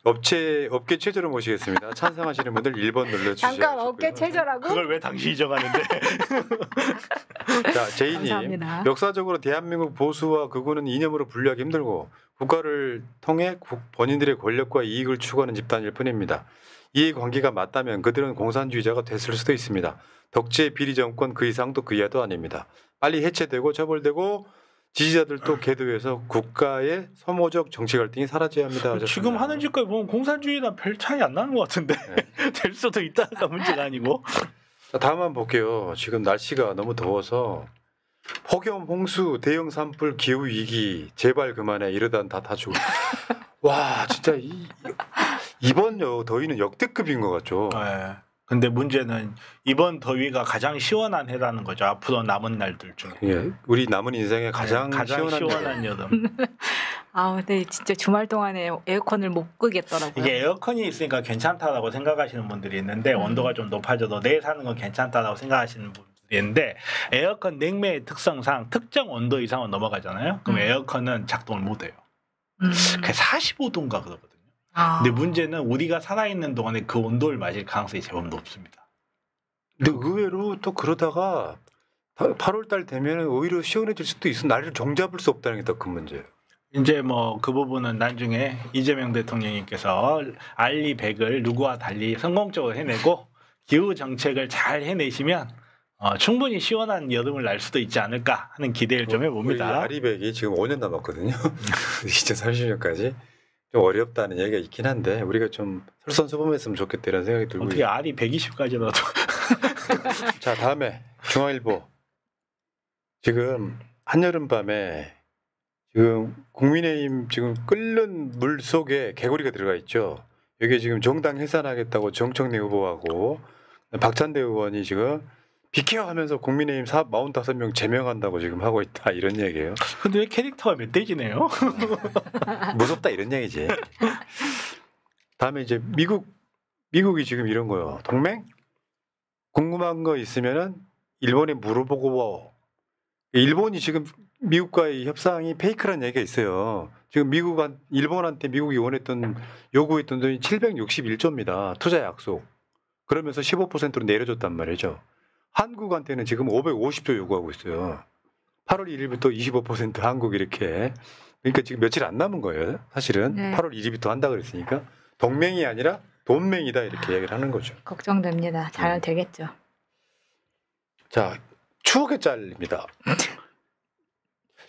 업계 최저로 모시겠습니다. 찬성하시는 분들 1번 눌러주시고요. 잠깐 어깨 최저라고? 그걸 왜 당신이 정하는데? 자, 제이님, 감사합니다. 역사적으로 대한민국 보수와 극우는 이념으로 분류하기 힘들고 국가를 통해 본인들의 권력과 이익을 추구하는 집단일 뿐입니다. 이해관계가 맞다면 그들은 공산주의자가 됐을 수도 있습니다. 덕제 비리 정권 그 이상도 그 이하도 아닙니다. 빨리 해체되고 처벌되고 지지자들도 계도해서 국가의 소모적 정치 갈등이 사라져야 합니다. 하셨습니다. 지금 하는 짓까지 보면 공산주의나 별 차이 안 나는 것 같은데 될 수도 있다가 문제가 아니고. 자, 다음 한번 볼게요. 지금 날씨가 너무 더워서 폭염, 홍수, 대형 산불, 기후 위기 제발 그만해 이러다 다 죽어. 와 진짜 이번 더위는 역대급인 것 같죠. 네. 근데 문제는 이번 더위가 가장 시원한 해라는 거죠. 앞으로 남은 날들 중에. 예, 우리 남은 인생에 가장 시원한 여름. 아, 근데 진짜 주말 동안에 에어컨을 못 끄겠더라고요. 이게 에어컨이 있으니까 괜찮다라고 생각하시는 분들이 있는데 온도가 좀 높아져도 내일 사는 건 괜찮다라고 생각하시는 분들이 있는데 에어컨 냉매의 특성상 특정 온도 이상은 넘어가잖아요. 그럼 에어컨은 작동을 못해요. 그게 45도인가 그러거든요. 아. 근데 문제는 우리가 살아있는 동안에 그 온도를 맞을 가능성이 제법 높습니다. 근데 의외로 또 그러다가 8월 달 되면 오히려 시원해질 수도 있어. 날을 종잡을 수 없다는 게 더 큰 문제예요. 이제 뭐 그 부분은 나중에 이재명 대통령님께서 알리백을 누구와 달리 성공적으로 해내고 기후 정책을 잘 해내시면 충분히 시원한 여름을 날 수도 있지 않을까 하는 기대를 좀 해봅니다. 우리 아리백이 지금 5년 남았거든요. 2030년까지 좀 어렵다는 얘기가 있긴 한데 우리가 좀 솔선수범했으면 좋겠다는 생각이 들고 어떻게 알이 120까지라도 자 다음에 중앙일보 지금 한여름 밤에 지금 국민의힘 지금 끓는 물 속에 개구리가 들어가 있죠. 여기 지금 정당 해산하겠다고 정청래 후보하고 박찬대 의원이 지금 비켜 하면서 국민의힘 45명 제명한다고 지금 하고 있다 이런 얘기예요. 근데 왜 캐릭터가 멧돼지네요? 무섭다 이런 얘기지. 다음에 이제 미국이 지금 이런 거요. 동맹 궁금한 거 있으면은 일본에 물어보고. 일본이 지금 미국과의 협상이 페이크라는 얘기가 있어요. 지금 일본한테 미국이 요구했던 돈이 761조입니다. 투자 약속. 그러면서 15%로 내려줬단 말이죠. 한국한테는 지금 550조 요구하고 있어요. 8월 1일부터 25% 한국 이렇게. 그러니까 지금 며칠 안 남은 거예요. 사실은 네. 8월 1일부터 한다 그랬으니까 동맹이 아니라 돈맹이다 이렇게 얘기를 하는 거죠. 걱정됩니다. 잘 되겠죠. 자, 추억의 짤입니다.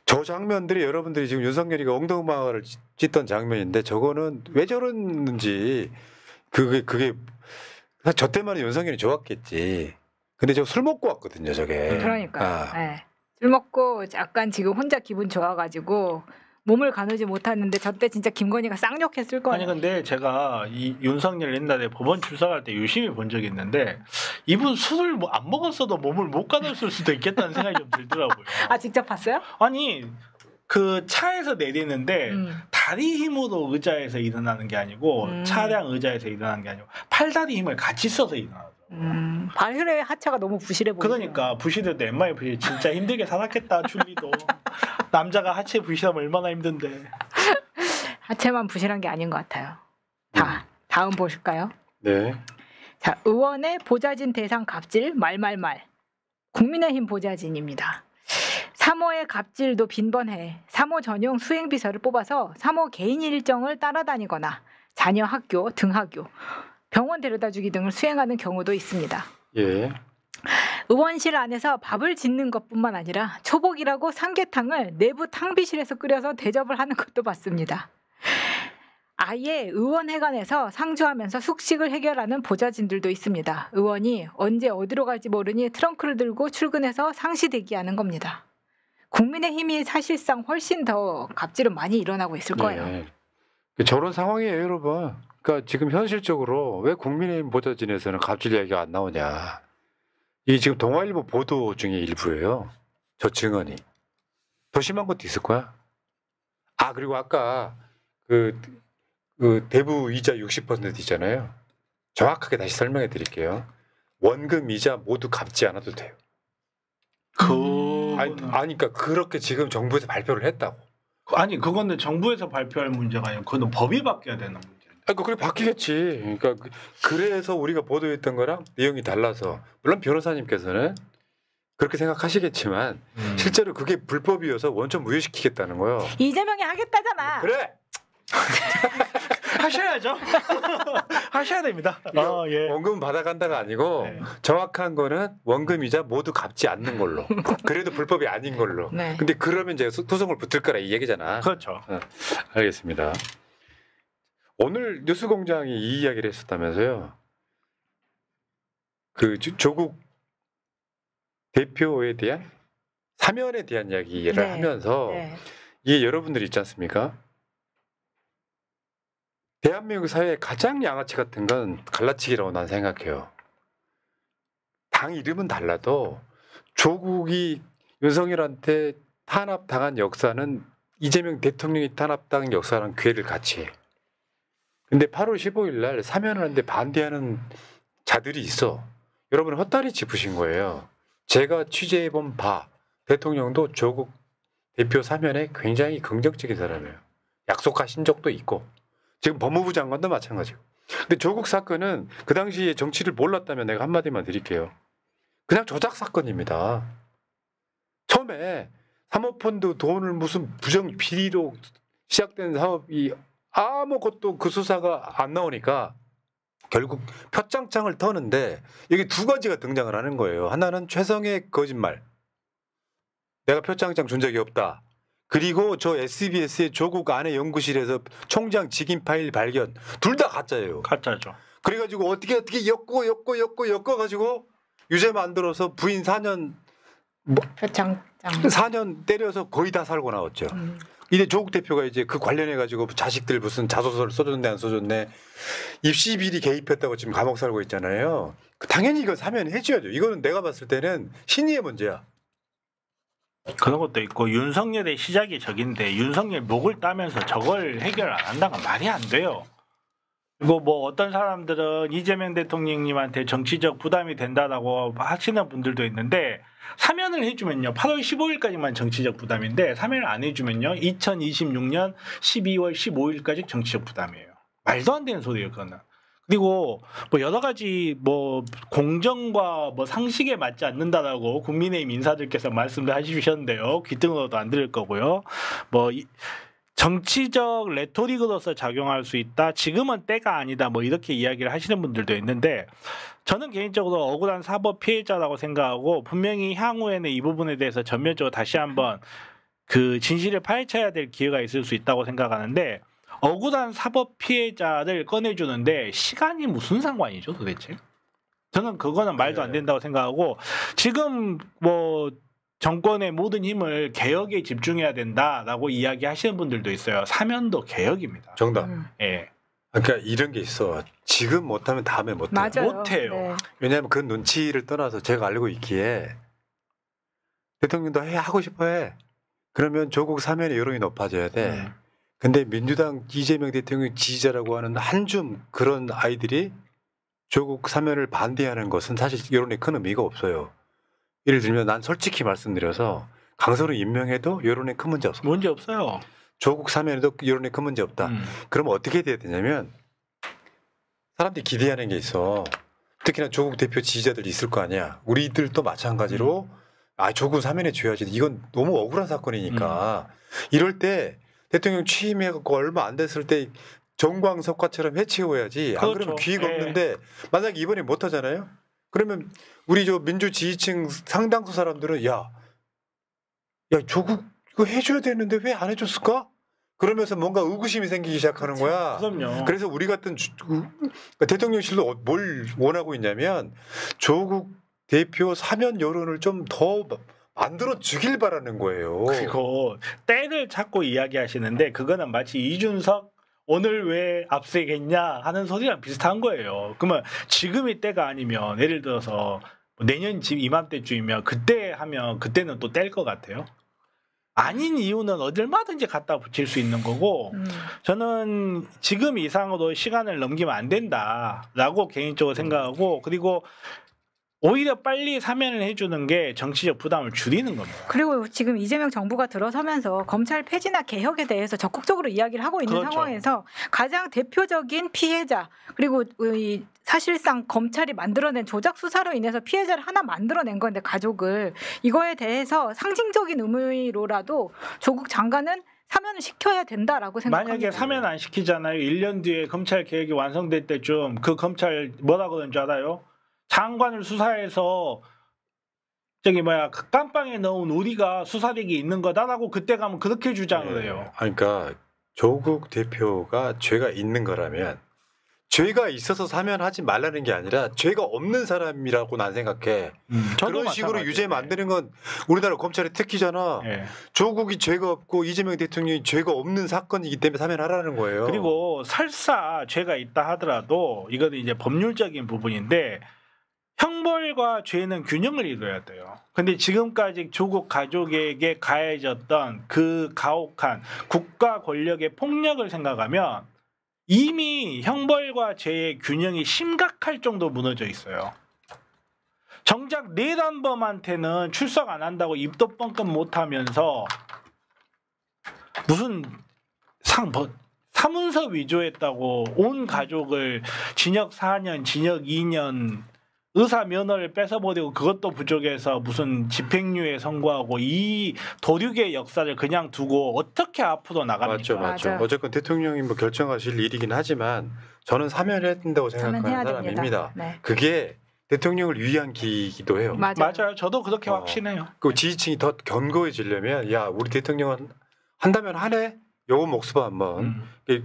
저 장면들이 여러분들이 지금 윤석열이가 엉덩방아를 찢던 장면인데 저거는 왜 저러는지 그게 사실 저 때만은 윤석열이 좋았겠지. 근데 저 술 먹고 왔거든요, 저게. 그러니까. 아. 네. 술 먹고 약간 지금 혼자 기분 좋아가지고 몸을 가누지 못하는데 저때 진짜 김건희가 쌍욕했을 거예요. 아니 근데 제가 이 윤석열 옛날에 법원 출석할 때 유심히 본 적이 있는데 이분 술을 뭐 안 먹었어도 몸을 못 가눌 수도 있겠다는 생각이 좀 들더라고요. 아 직접 봤어요? 아니 그 차에서 내리는데 음. 다리 힘으로 의자에서 일어나는 게 아니고 차량 의자에서 일어나는 게 아니고 팔다리 힘을 같이 써서 일어나요. 발효의 하체가 너무 부실해 보여요. 그러니까 부실해도 엠마이 부실 진짜 힘들게 살았겠다 줄리도. 남자가 하체 부실하면 얼마나 힘든데. 하체만 부실한 게 아닌 것 같아요. 다음 보실까요? 네. 자, 의원의 보좌진 대상 갑질 말말말. 국민의힘 보좌진입니다. 3호의 갑질도 빈번해 3호 전용 수행비서를 뽑아서 3호 개인 일정을 따라다니거나 자녀 학교, 등하교, 병원 데려다주기 등을 수행하는 경우도 있습니다. 예. 의원실 안에서 밥을 짓는 것뿐만 아니라 초복이라고 삼계탕을 내부 탕비실에서 끓여서 대접을 하는 것도 봤습니다. 아예 의원회관에서 상주하면서 숙식을 해결하는 보좌진들도 있습니다. 의원이 언제 어디로 갈지 모르니 트렁크를 들고 출근해서 상시 대기하는 겁니다. 국민의힘이 사실상 훨씬 더 갑질은 많이 일어나고 있을 거예요. 네. 저런 상황이에요, 여러분. 그러니까 지금 현실적으로 왜 국민의힘 보좌진에서는 갑질 이야기가 안 나오냐. 이게 지금 동아일보 보도 중에 일부예요. 저 증언이. 더 심한 것도 있을 거야. 아 그리고 아까 그 대부 이자 60% 있잖아요. 정확하게 다시 설명해 드릴게요. 원금 이자 모두 갚지 않아도 돼요. 아니 그러니까 그렇게 지금 정부에서 발표를 했다고. 아니 그거는 정부에서 발표할 문제가 아니고 그건 법이 바뀌어야 되는 문제. 그래 바뀌겠지. 그러니까 그래서 우리가 보도했던 거랑 내용이 달라서 물론 변호사님께서는 그렇게 생각하시겠지만 실제로 그게 불법이어서 원천 무효시키겠다는 거예요. 이재명이 하겠다잖아. 그래. 하셔야죠. 하셔야 됩니다. 예. 원금 받아간다가 아니고 네. 정확한 거는 원금 이자 모두 갚지 않는 걸로. 그래도 불법이 아닌 걸로. 네. 근데 그러면 이제 소송을 붙을 거라 이 얘기잖아. 그렇죠. 알겠습니다. 오늘 뉴스공장이 이 이야기를 했었다면서요. 그 조국 대표에 대한 사면에 대한 이야기를 네. 하면서 네. 이게 여러분들이 있지 않습니까? 대한민국 사회의 가장 양아치 같은 건 갈라치기라고 난 생각해요. 당 이름은 달라도 조국이 윤석열한테 탄압당한 역사는 이재명 대통령이 탄압당한 역사랑 괴를 같이 해. 근데 8월 15일 날 사면하는데 반대하는 자들이 있어. 여러분 헛다리 짚으신 거예요. 제가 취재해본 바 대통령도 조국 대표 사면에 굉장히 긍정적인 사람이에요. 약속하신 적도 있고 지금 법무부 장관도 마찬가지고. 근데 조국 사건은 그 당시에 정치를 몰랐다면 내가 한마디만 드릴게요. 그냥 조작 사건입니다. 처음에 사모펀드 돈을 무슨 부정 비리로 시작된 사업이 아무것도 그 수사가 안 나오니까 결국 표창장을 터는데 여기 두 가지가 등장을 하는 거예요. 하나는 최성의 거짓말. 내가 표창장 준 적이 없다. 그리고 저 SBS의 조국 아내 연구실에서 총장 직인 파일 발견. 둘 다 가짜예요. 가짜죠. 그래가지고 어떻게 엮어가지고 유죄 만들어서 부인 4년 표창장. 4년 때려서 거의 다 살고 나왔죠. 이제 조국 대표가 이제 그 관련해 가지고 자식들 무슨 자소서를 써줬네 안 써줬네 입시 비리 개입했다고 지금 감옥 살고 있잖아요. 당연히 이건 사면 해줘야죠. 이거는 내가 봤을 때는 신의의 문제야. 그런 것도 있고 윤석열의 시작이 저긴데 윤석열 목을 따면서 저걸 해결 안 한다는 건 말이 안 돼요. 그리고 뭐 어떤 사람들은 이재명 대통령님한테 정치적 부담이 된다라고 하시는 분들도 있는데 사면을 해주면요 8월 15일까지만 정치적 부담인데 사면을 안 해주면요 2026년 12월 15일까지 정치적 부담이에요. 말도 안 되는 소리예요 그거는. 그리고 뭐 여러 가지 뭐 공정과 뭐 상식에 맞지 않는다라고 국민의힘 인사들께서 말씀을 해주셨는데요. 귀등으로도 안 들을 거고요. 뭐 정치적 레토릭으로서 작용할 수 있다. 지금은 때가 아니다. 뭐 이렇게 이야기를 하시는 분들도 있는데 저는 개인적으로 억울한 사법 피해자라고 생각하고 분명히 향후에는 이 부분에 대해서 전면적으로 다시 한번 그 진실을 파헤쳐야 될 기회가 있을 수 있다고 생각하는데 억울한 사법 피해자를 꺼내주는데 시간이 무슨 상관이죠 도대체? 저는 그거는 말도 안 된다고 생각하고 지금 뭐 정권의 모든 힘을 개혁에 집중해야 된다라고 이야기하시는 분들도 있어요. 사면도 개혁입니다. 정답. 예. 그러니까 이런 게 있어. 지금 못하면 다음에 못해. 맞아요. 못해요. 네. 왜냐하면 그 눈치를 떠나서 제가 알고 있기에 대통령도 하고 싶어해. 그러면 조국 사면의 여론이 높아져야 돼. 근데 민주당 이재명 대통령 지지자라고 하는 한 줌 그런 아이들이 조국 사면을 반대하는 것은 사실 여론에 큰 의미가 없어요. 예를 들면 난 솔직히 말씀드려서 강서를 임명해도 여론에 큰 문제 없어. 문제 없어요. 조국 사면에도 여론에 큰 문제 없다. 그러면 어떻게 돼야 되냐면 사람들이 기대하는 게 있어. 특히나 조국 대표 지지자들이 있을 거 아니야. 우리들도 마찬가지로 조국 사면해 줘야지. 이건 너무 억울한 사건이니까. 이럴 때 대통령 취임해갖고 얼마 안 됐을 때 정광석화처럼 해치워야지. 안 그러면 그렇죠. 기회가 예. 없는데 만약에 이번에 못 하잖아요. 그러면 우리 저 민주 지지층 상당수 사람들은 야 조국 이거 해줘야 되는데 왜 안 해줬을까? 그러면서 뭔가 의구심이 생기기 시작하는 거야. 그럼요. 그래서 우리 같은 대통령실도 뭘 원하고 있냐면 조국 대표 사면 여론을 좀 더 만들어 주길 바라는 거예요. 그리고 때를 찾고 이야기하시는데 그거는 마치 이준석 오늘 왜 앞세겠냐 하는 소리랑 비슷한 거예요. 그러면 지금이 때가 아니면 예를 들어서 내년 이맘때쯤이면 그때 하면 그때는 또 뗄 것 같아요. 아닌 이유는 얼마든지 갖다 붙일 수 있는 거고 저는 지금 이상으로 시간을 넘기면 안 된다라고 개인적으로 생각하고 그리고 오히려 빨리 사면을 해주는 게 정치적 부담을 줄이는 겁니다. 그리고 지금 이재명 정부가 들어서면서 검찰 폐지나 개혁에 대해서 적극적으로 이야기를 하고 있는 그렇죠. 상황에서 가장 대표적인 피해자 그리고 이 사실상 검찰이 만들어낸 조작 수사로 인해서 피해자를 하나 만들어낸 건데 가족을 이거에 대해서 상징적인 의미로라도 조국 장관은 사면을 시켜야 된다라고 생각합니다. 만약에 사면 안 시키잖아요. 1년 뒤에 검찰 개혁이 완성될 때쯤 그 검찰 뭐라 그러는 줄 알아요? 장관을 수사해서 깜빵에 넣은 우리가 수사력이 있는 거다라고 그때 가면 그렇게 주장을 해요. 그러니까 조국 대표가 죄가 있는 거라면 죄가 있어서 사면하지 말라는 게 아니라 죄가 없는 사람이라고 난 생각해. 저도 그런 식으로 마찬가지예요. 유죄 만드는 건 우리나라 검찰의 특기잖아. 예. 조국이 죄가 없고 이재명 대통령이 죄가 없는 사건이기 때문에 사면하라는 거예요. 그리고 설사 죄가 있다 하더라도 이거는 이제 법률적인 부분인데 형벌과 죄는 균형을 이루어야 돼요. 근데 지금까지 조국 가족에게 가해졌던 그 가혹한 국가 권력의 폭력을 생각하면 이미 형벌과 죄의 균형이 심각할 정도 무너져 있어요. 정작 내란범한테는 출석 안 한다고 입도 뻥끗 못하면서 무슨 사문서 위조했다고 온 가족을 징역 4년, 징역 2년 의사 면허를 뺏어버리고 그것도 부족해서 무슨 집행유예 선고하고 이 도륙의 역사를 그냥 두고 어떻게 앞으로 나갑니까? 맞죠. 맞아. 어쨌건 대통령이 뭐 결정하실 일이긴 하지만 저는 사면해야 된다고 생각하는 사면해야 사람입니다. 됩니다. 네. 그게 대통령을 위한 길이기도 해요. 맞아요. 저도 그렇게 확신해요. 그 지지층이 더 견고해지려면 야 우리 대통령은 한다면 하네. 요거 목수바 한번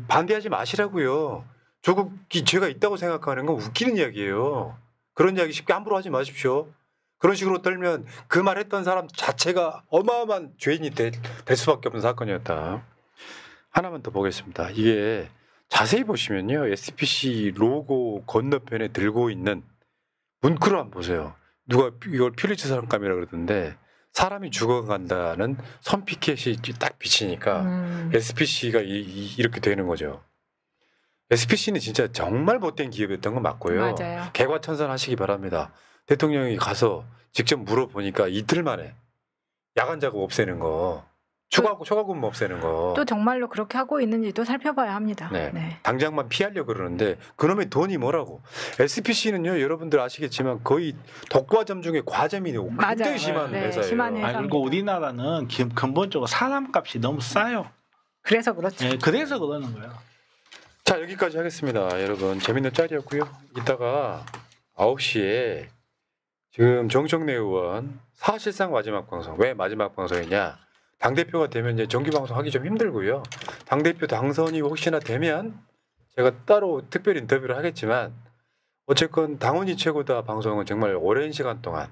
반대하지 마시라고요. 조국이 죄가 있다고 생각하는 건 웃기는 이야기예요. 그런 이야기 쉽게 함부로 하지 마십시오. 그런 식으로 떨면 그 말했던 사람 자체가 어마어마한 죄인이 될 수밖에 없는 사건이었다. 하나만 더 보겠습니다. 이게 자세히 보시면요. SPC 로고 건너편에 들고 있는 문구를 한번 보세요. 누가 이걸 퓰리처 상감이라고 그러던데 사람이 죽어간다는 선피켓이 딱 비치니까 SPC가 이렇게 되는 거죠. SPC는 진짜 정말 못된 기업이었던 건 맞고요. 맞아요. 개과천선하시기 바랍니다. 대통령이 가서 직접 물어보니까 이틀 만에 야간 작업 없애는 거, 초과근무 없애는 거. 또 정말로 그렇게 하고 있는지도 살펴봐야 합니다. 네. 네. 당장만 피하려고 그러는데 그놈의 돈이 뭐라고. SPC는요 여러분들 아시겠지만 거의 독과점 중에 과점이 굉장히 맞아요. 심한 네, 회사예요. 심한 회사. 아니, 그리고 우리나라는 근본적으로 사람값이 너무 싸요. 그래서 그렇죠. 네, 그래서 그러는 거예요. 자 여기까지 하겠습니다. 여러분 재밌는 짤이었고요. 이따가 9시에 지금 정청래 의원 사실상 마지막 방송. 왜 마지막 방송이냐. 당대표가 되면 이제 정기방송 하기 좀 힘들고요. 당대표 당선이 혹시나 되면 제가 따로 특별 인터뷰를 하겠지만 어쨌건 당원이 최고다 방송은 정말 오랜 시간 동안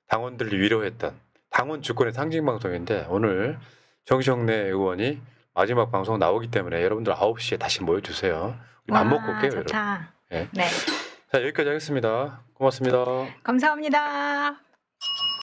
당원들을 위로했던 당원 주권의 상징 방송인데 오늘 정청래 의원이 마지막 방송 나오기 때문에 여러분들 9시에 다시 모여주세요. 우리 밥 먹고 올게요. 여러분. 좋다. 네. 네. 자 여기까지 하겠습니다. 고맙습니다. 감사합니다.